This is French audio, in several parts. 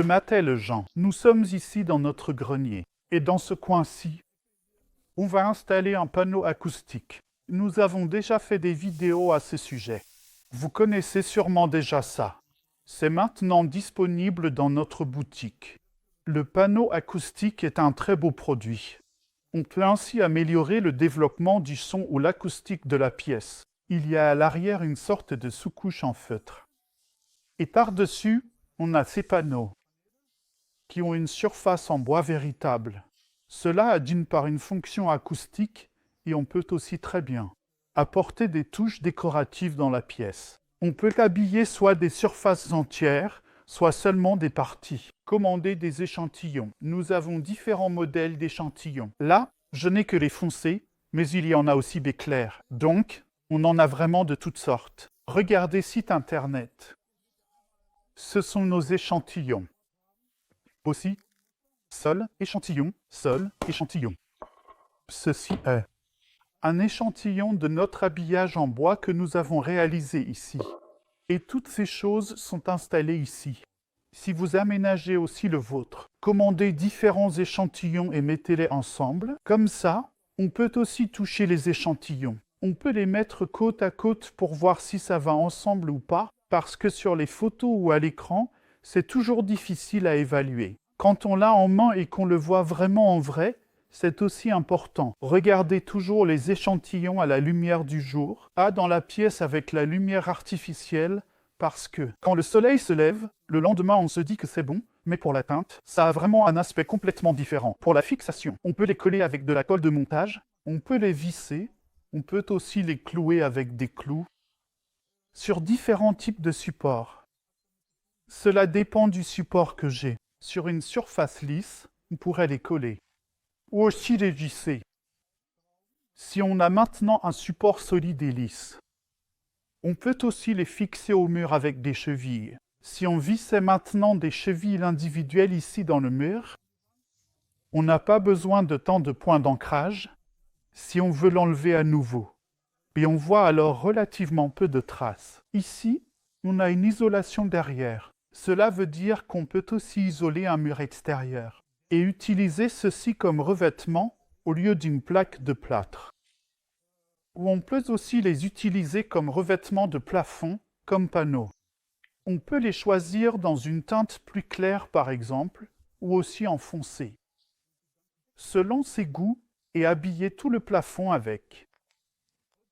Je m'appelle Jean. Nous sommes ici dans notre grenier. Et dans ce coin-ci, on va installer un panneau acoustique. Nous avons déjà fait des vidéos à ce sujet. Vous connaissez sûrement déjà ça. C'est maintenant disponible dans notre boutique. Le panneau acoustique est un très beau produit. On peut ainsi améliorer le développement du son ou l'acoustique de la pièce. Il y a à l'arrière une sorte de sous-couche en feutre. Et par-dessus, on a ces panneaux qui ont une surface en bois véritable. Cela a d'une part une fonction acoustique et on peut aussi très bien apporter des touches décoratives dans la pièce. On peut habiller soit des surfaces entières, soit seulement des parties. Commander des échantillons. Nous avons différents modèles d'échantillons. Là, je n'ai que les foncés, mais il y en a aussi des clairs. Donc, on en a vraiment de toutes sortes. Regardez site internet. Ce sont nos échantillons. Aussi, sol, échantillon, sol, échantillon. Ceci est un échantillon de notre habillage en bois que nous avons réalisé ici. Et toutes ces choses sont installées ici. Si vous aménagez aussi le vôtre, commandez différents échantillons et mettez-les ensemble. Comme ça, on peut aussi toucher les échantillons. On peut les mettre côte à côte pour voir si ça va ensemble ou pas, parce que sur les photos ou à l'écran, c'est toujours difficile à évaluer. Quand on l'a en main et qu'on le voit vraiment en vrai, c'est aussi important. Regardez toujours les échantillons à la lumière du jour, pas dans la pièce avec la lumière artificielle, parce que quand le soleil se lève, le lendemain on se dit que c'est bon, mais pour la teinte, ça a vraiment un aspect complètement différent. Pour la fixation, on peut les coller avec de la colle de montage, on peut les visser, on peut aussi les clouer avec des clous, sur différents types de supports. Cela dépend du support que j'ai. Sur une surface lisse, on pourrait les coller. Ou aussi les visser. Si on a maintenant un support solide et lisse, on peut aussi les fixer au mur avec des chevilles. Si on vissait maintenant des chevilles individuelles ici dans le mur, on n'a pas besoin de tant de points d'ancrage si on veut l'enlever à nouveau. Et on voit alors relativement peu de traces. Ici, on a une isolation derrière. Cela veut dire qu'on peut aussi isoler un mur extérieur et utiliser ceci comme revêtement au lieu d'une plaque de plâtre. Ou on peut aussi les utiliser comme revêtement de plafond, comme panneaux. On peut les choisir dans une teinte plus claire par exemple, ou aussi en foncé. Selon ses goûts, et habiller tout le plafond avec.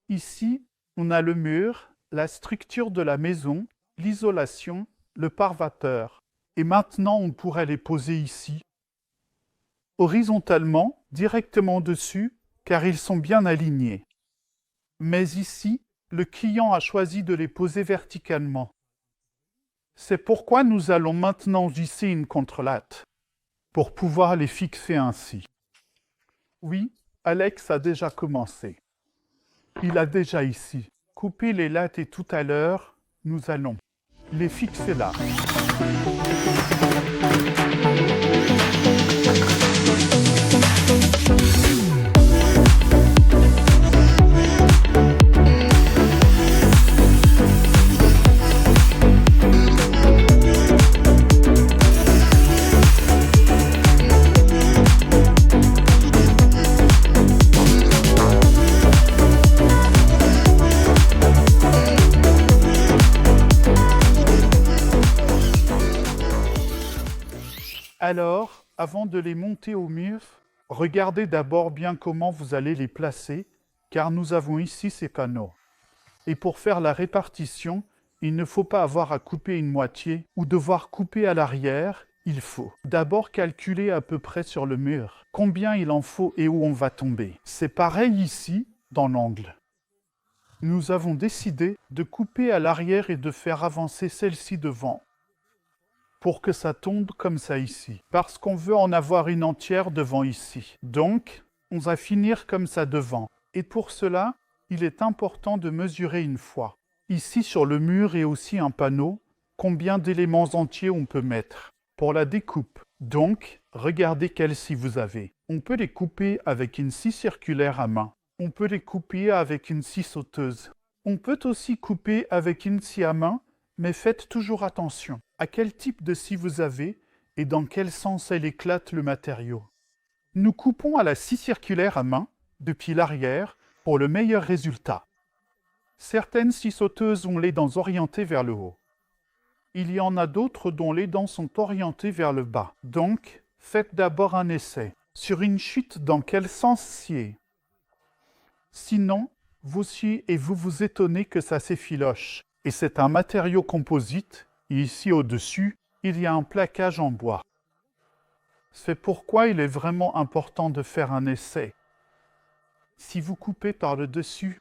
Ici, on a le mur, la structure de la maison, l'isolation, le parvateur. Et maintenant, on pourrait les poser ici, horizontalement, directement dessus, car ils sont bien alignés. Mais ici, le client a choisi de les poser verticalement. C'est pourquoi nous allons maintenant visser une contrelatte, pour pouvoir les fixer ainsi. Oui, Alex a déjà commencé. Il a déjà ici coupé les lattes et tout à l'heure, nous allons les fixer là. Alors, avant de les monter au mur, regardez d'abord bien comment vous allez les placer, car nous avons ici ces panneaux. Et pour faire la répartition, il ne faut pas avoir à couper une moitié ou devoir couper à l'arrière, il faut d'abord calculer à peu près sur le mur combien il en faut et où on va tomber. C'est pareil ici, dans l'angle. Nous avons décidé de couper à l'arrière et de faire avancer celle-ci devant, pour que ça tombe comme ça ici, parce qu'on veut en avoir une entière devant ici. Donc, on va finir comme ça devant. Et pour cela, il est important de mesurer une fois. Ici, sur le mur et aussi un panneau, combien d'éléments entiers on peut mettre pour la découpe. Donc, regardez quelle scie vous avez. On peut les couper avec une scie circulaire à main. On peut les couper avec une scie sauteuse. On peut aussi couper avec une scie à main, mais faites toujours attention à quel type de scie vous avez et dans quel sens elle éclate le matériau. Nous coupons à la scie circulaire à main, depuis l'arrière, pour le meilleur résultat. Certaines scies sauteuses ont les dents orientées vers le haut. Il y en a d'autres dont les dents sont orientées vers le bas. Donc, faites d'abord un essai. Sur une chute, dans quel sens scier? Sinon, vous sciez et vous vous étonnez que ça s'effiloche. Et c'est un matériau composite, et ici au-dessus, il y a un plaquage en bois. C'est pourquoi il est vraiment important de faire un essai. Si vous coupez par le dessus,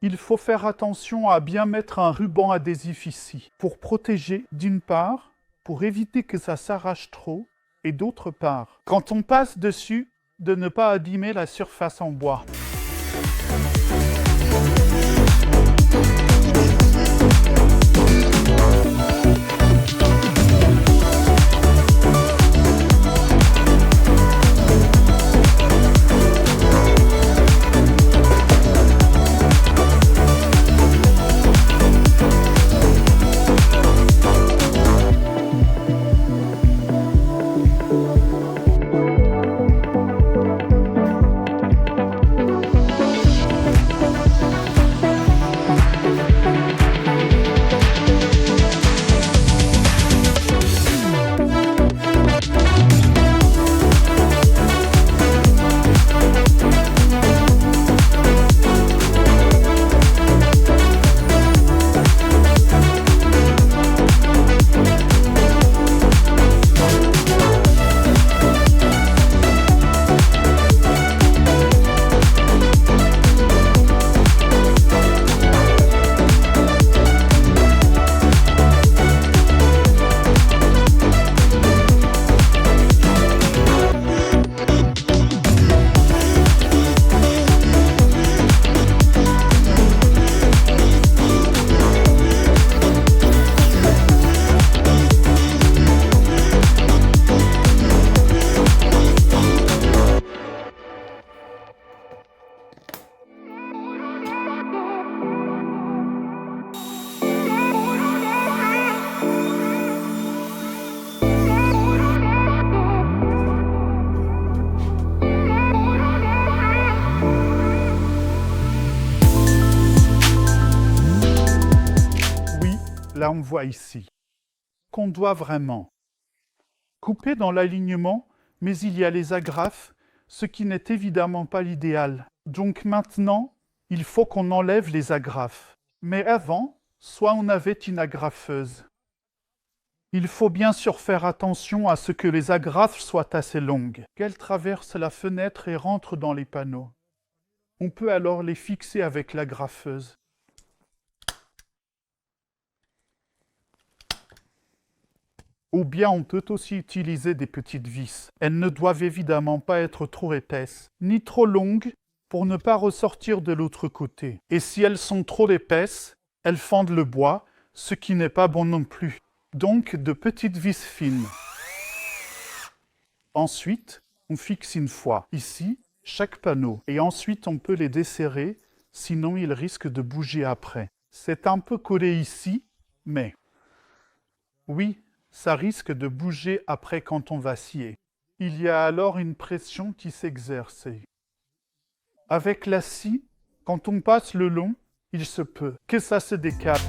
il faut faire attention à bien mettre un ruban adhésif ici, pour protéger d'une part, pour éviter que ça s'arrache trop, et d'autre part, quand on passe dessus, de ne pas abîmer la surface en bois. Là, on voit ici qu'on doit vraiment couper dans l'alignement, mais il y a les agrafes, ce qui n'est évidemment pas l'idéal. Donc maintenant, il faut qu'on enlève les agrafes. Mais avant, soit on avait une agrafeuse. Il faut bien sûr faire attention à ce que les agrafes soient assez longues, qu'elles traversent la fenêtre et rentrent dans les panneaux. On peut alors les fixer avec l'agrafeuse. Ou bien on peut aussi utiliser des petites vis. Elles ne doivent évidemment pas être trop épaisses, ni trop longues pour ne pas ressortir de l'autre côté. Et si elles sont trop épaisses, elles fendent le bois, ce qui n'est pas bon non plus. Donc de petites vis fines. Ensuite, on fixe une fois, ici, chaque panneau. Et ensuite on peut les desserrer, sinon ils risquent de bouger après. C'est un peu collé ici, mais oui, ça risque de bouger après quand on va scier. Il y a alors une pression qui s'exerce. Avec la scie, quand on passe le long, il se peut que ça se décale.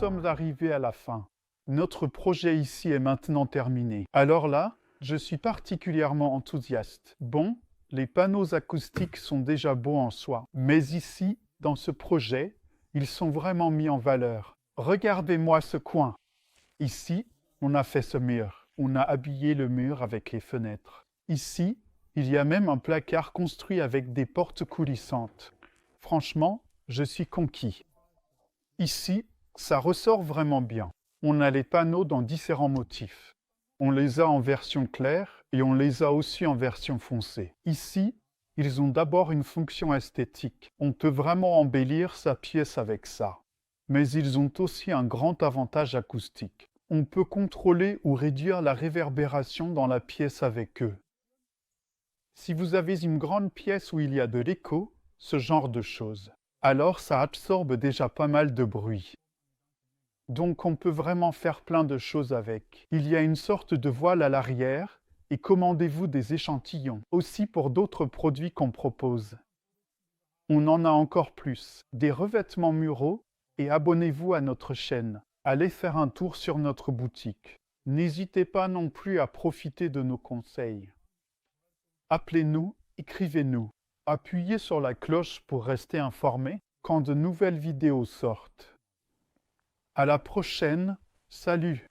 sommes arrivés à la fin. Notre projet ici est maintenant terminé. Alors là, je suis particulièrement enthousiaste. Bon, les panneaux acoustiques sont déjà beaux en soi, mais ici, dans ce projet, ils sont vraiment mis en valeur. Regardez-moi ce coin. Ici, on a fait ce mur. On a habillé le mur avec les fenêtres. Ici, il y a même un placard construit avec des portes coulissantes. Franchement, je suis conquis. Ici, ça ressort vraiment bien. On a les panneaux dans différents motifs. On les a en version claire et on les a aussi en version foncée. Ici, ils ont d'abord une fonction esthétique. On peut vraiment embellir sa pièce avec ça. Mais ils ont aussi un grand avantage acoustique. On peut contrôler ou réduire la réverbération dans la pièce avec eux. Si vous avez une grande pièce où il y a de l'écho, ce genre de choses, alors ça absorbe déjà pas mal de bruit. Donc on peut vraiment faire plein de choses avec. Il y a une sorte de voile à l'arrière et commandez-vous des échantillons, aussi pour d'autres produits qu'on propose. On en a encore plus, des revêtements muraux et abonnez-vous à notre chaîne. Allez faire un tour sur notre boutique. N'hésitez pas non plus à profiter de nos conseils. Appelez-nous, écrivez-nous. Appuyez sur la cloche pour rester informé quand de nouvelles vidéos sortent. À la prochaine, salut!